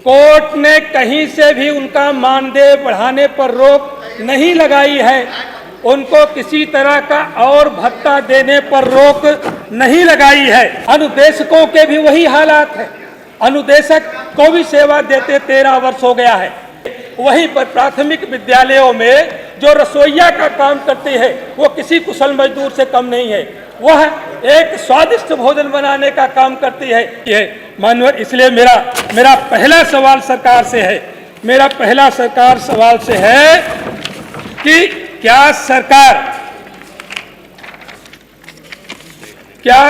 Court ने कहीं से भी उनका मानदेय बढ़ाने पर रोक नहीं लगाई है। उनको किसी तरह का और भत्ता देने पर रोक नहीं लगाई है। अनुदेशकों के भी वही हालात है। अनुदेशक को भी सेवा देते 13 वर्ष हो गया है। वहीं पर प्राथमिक विद्यालयों में जो रसोइया का काम करती है वो किसी कुशल मजदूर से कम नहीं है। वह एक स्वादिष्ट भोजन बनाने का काम करती है। माननीय, इसलिए मेरा पहला सवाल सरकार से है, मेरा पहला सरकार सवाल से है कि क्या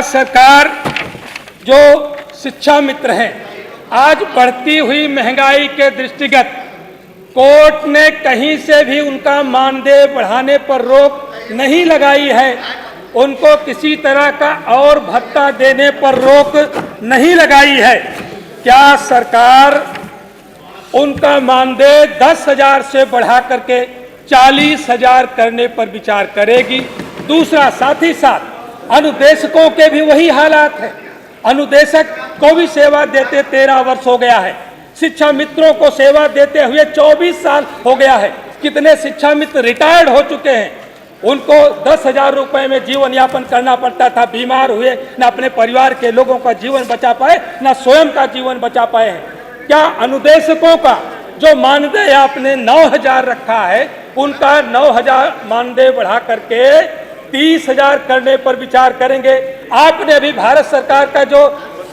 सरकार जो शिक्षा मित्र हैं, आज बढ़ती हुई महंगाई के दृष्टिगत कोर्ट ने कहीं से भी उनका मानदेय बढ़ाने पर रोक नहीं लगाई है। उनको किसी तरह का और भत्ता देने पर रोक नहीं लगाई है। क्या सरकार उनका मानदेय 10,000 से बढ़ा करके 40,000 करने पर विचार करेगी? दूसरा, साथ ही साथ अनुदेशकों के भी वही हालात है। अनुदेशक को भी सेवा देते 13 वर्ष हो गया है। शिक्षा मित्रों को सेवा देते हुए 24 साल हो गया है। कितने शिक्षा मित्र रिटायर्ड हो चुके हैं। उनको 10,000 रुपए में जीवन यापन करना पड़ता था। बीमार हुए, न अपने परिवार के लोगों का जीवन बचा पाए, न स्वयं का जीवन बचा पाए हैं। क्या अनुदेशकों का जो मानदेय आपने 9,000 रखा है, उनका 9,000 मानदेय बढ़ा करके 30,000 करने पर विचार करेंगे? आपने भी भारत सरकार का जो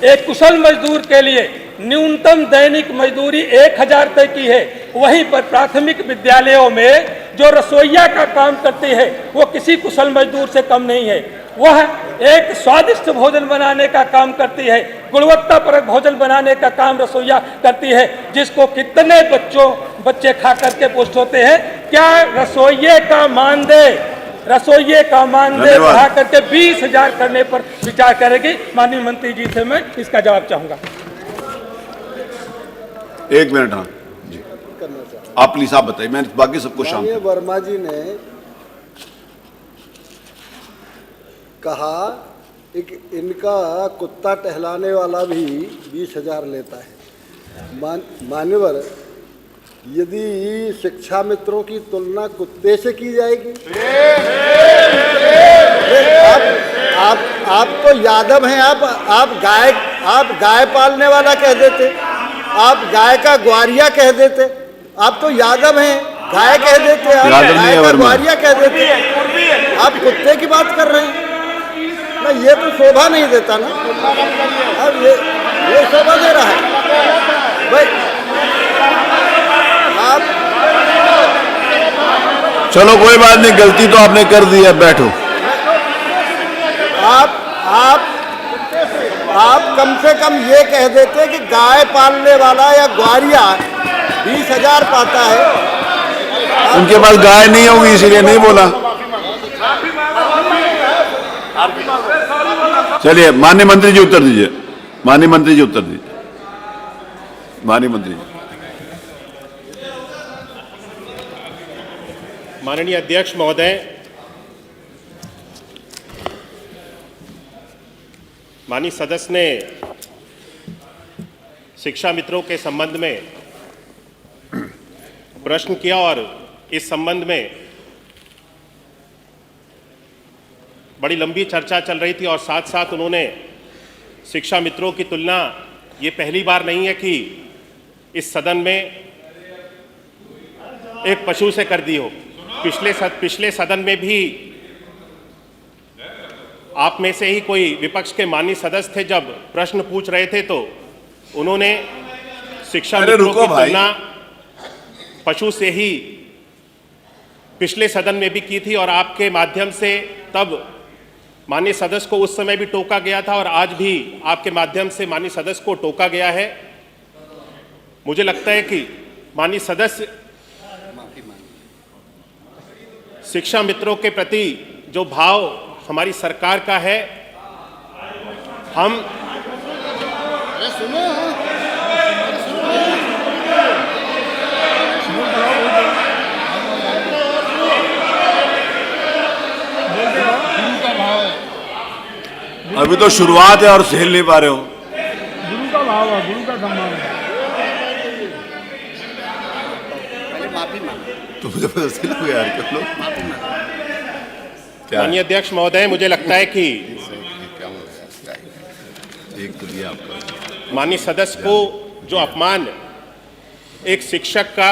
एक कुशल मजदूर के लिए न्यूनतम दैनिक मजदूरी 1,000 तय की है, वहीं पर प्राथमिक विद्यालयों में जो रसोइया का काम करती है वो किसी कुशल मजदूर से कम नहीं है। वह एक स्वादिष्ट भोजन बनाने का काम करती है, गुणवत्तापरक भोजन बनाने का काम रसोइया करती है, जिसको कितने बच्चे खा करके पुष्ट होते हैं। क्या रसोइये का मानदेय बढ़ा करके 20,000 करने पर विचार करेगी? माननीय मंत्री जी से मैं इसका जवाब चाहूंगा। 1 मिनट। हाँ जी, आप प्लीज आप बताइए, मैं बाकी सबको शाम। वर्मा जी ने कहा कि इनका कुत्ता टहलाने वाला भी 20,000 लेता है। मान्यवर, यदि शिक्षा मित्रों की तुलना कुत्ते से की जाएगी, आप तो यादव हैं। आप गाय पालने वाला कह देते, आप गाय का ग्वारिया कह देते। आप तो यादव हैं, गाय कह देते, आप गाय का ग्वारिया कह देते। आप कुत्ते की बात कर रहे हैं ना, ये तो शोभा नहीं देता ना। अब ये शोभा दे रहा है भाई। आप चलो कोई बात नहीं, गलती तो आपने कर दी है, बैठो। आप कम से कम ये कह देते कि गाय पालने वाला या ग्वारिया 20,000 पाता है। उनके पास गाय नहीं होगी इसीलिए नहीं बोला। चलिए माननीय मंत्री जी उत्तर दीजिए। माननीय मंत्री जी उत्तर दीजिए। माननीय मंत्री जी। माननीय अध्यक्ष महोदय, माननीय सदस्य ने शिक्षा मित्रों के संबंध में प्रश्न किया और इस संबंध में बड़ी लंबी चर्चा चल रही थी और साथ साथ उन्होंने शिक्षा मित्रों की तुलना, ये पहली बार नहीं है कि इस सदन में एक पशु से कर दी हो। पिछले सदन में भी आप में से ही कोई विपक्ष के माननीय सदस्य थे, जब प्रश्न पूछ रहे थे तो उन्होंने शिक्षा मित्रों की तुलना पशु से ही पिछले सदन में भी की थी और आपके माध्यम से तब माननीय सदस्य को उस समय भी टोका गया था और आज भी आपके माध्यम से माननीय सदस्य को टोका गया है। मुझे लगता है कि माननीय सदस्य शिक्षा मित्रों के प्रति जो भाव हमारी सरकार का है, हम अभी तो शुरुआत है और झेल नहीं पा रहे हो। गुरु का भाव है, गुरु का सम्मान है। तुम जबरदस्ती लोग यार कर लो क्या माननीय अध्यक्ष महोदय, मुझे लगता है कि एक तो दिया आपका माननीय सदस्य को जो अपमान एक शिक्षक का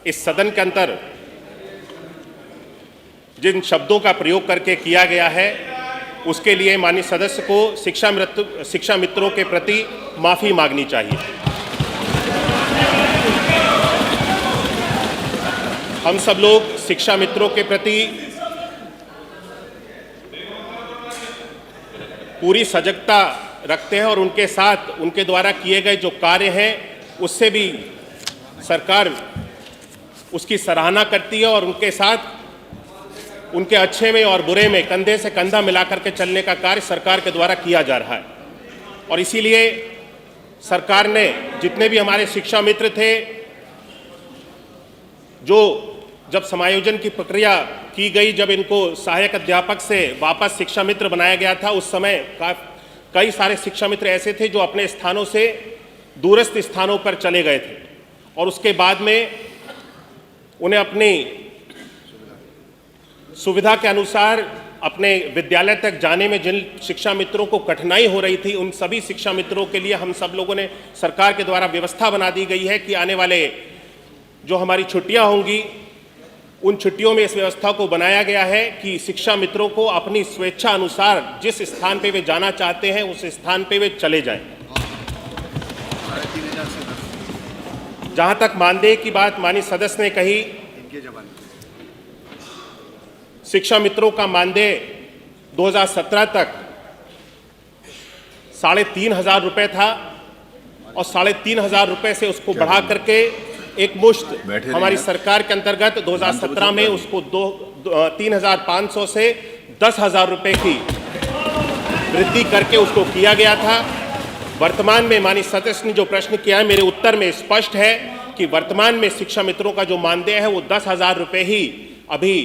इस सदन के अंदर जिन शब्दों का प्रयोग करके किया गया है, उसके लिए माननीय सदस्य को शिक्षा मित्रों के प्रति माफी मांगनी चाहिए। हम सब लोग शिक्षा मित्रों के प्रति पूरी सजगता रखते हैं और उनके साथ उनके द्वारा किए गए जो कार्य हैं उससे भी सरकार उसकी सराहना करती है और उनके साथ उनके अच्छे में और बुरे में कंधे से कंधा मिलाकर के चलने का कार्य सरकार के द्वारा किया जा रहा है। और इसीलिए सरकार ने जितने भी हमारे शिक्षा मित्र थे, जो जब समायोजन की प्रक्रिया की गई, जब इनको सहायक अध्यापक से वापस शिक्षा मित्र बनाया गया था, उस समय कई सारे शिक्षा मित्र ऐसे थे जो अपने स्थानों से दूरस्थ स्थानों पर चले गए थे और उसके बाद में उन्हें अपनी सुविधा के अनुसार अपने विद्यालय तक जाने में जिन शिक्षा मित्रों को कठिनाई हो रही थी, उन सभी शिक्षा मित्रों के लिए हम सब लोगों ने सरकार के द्वारा व्यवस्था बना दी गई है कि आने वाले जो हमारी छुट्टियां होंगी, उन छुट्टियों में इस व्यवस्था को बनाया गया है कि शिक्षा मित्रों को अपनी स्वेच्छा अनुसार जिस स्थान पे वे जाना चाहते हैं उस स्थान पे वे चले जाएं। जहां तक मानदेय की बात माननीय सदस्य ने कही, शिक्षा मित्रों का मानदेय 2017 तक 3,500 रुपए था और 3,500 रुपए से उसको बढ़ा करके एक मुश्त हमारी सरकार के अंतर्गत 2017 में उसको 3,500 से 10,000 रुपए की वृद्धि करके उसको किया गया था। वर्तमान में माननीय सदस्य ने जो प्रश्न किया है, मेरे उत्तर में स्पष्ट है कि वर्तमान में शिक्षा मित्रों का जो मानदेय है वो 10,000 रुपए ही अभी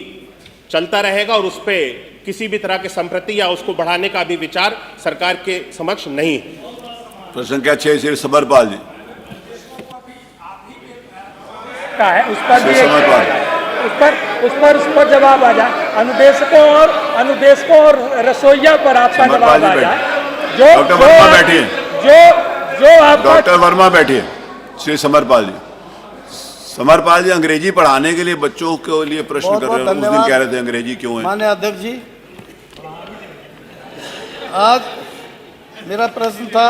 चलता रहेगा और उस पर किसी भी तरह के संप्रति या उसको बढ़ाने का भी विचार सरकार के समक्ष नहीं है। प्रश्न संख्या 6 श्री समरपाल जी का है, उस पर भी उस पर जवाब आ जाए। अनुदेशकों और रसोइया पर आपका जवाब आ जाए। डॉक्टर वर्मा बैठिए, जो आपका डॉक्टर वर्मा बैठिए। श्री समरपाल जी, समरपाल जी अंग्रेजी पढ़ाने के लिए बच्चों के लिए प्रश्न कर रहे हैं, उस दिन कह रहे थे अंग्रेजी क्यों है। माननीय अध्यक्ष जी, आज मेरा प्रश्न था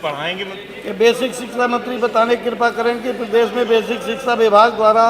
पढ़ाएंगे कि बेसिक शिक्षा मंत्री बताने की कृपा करें कि प्रदेश में बेसिक शिक्षा विभाग द्वारा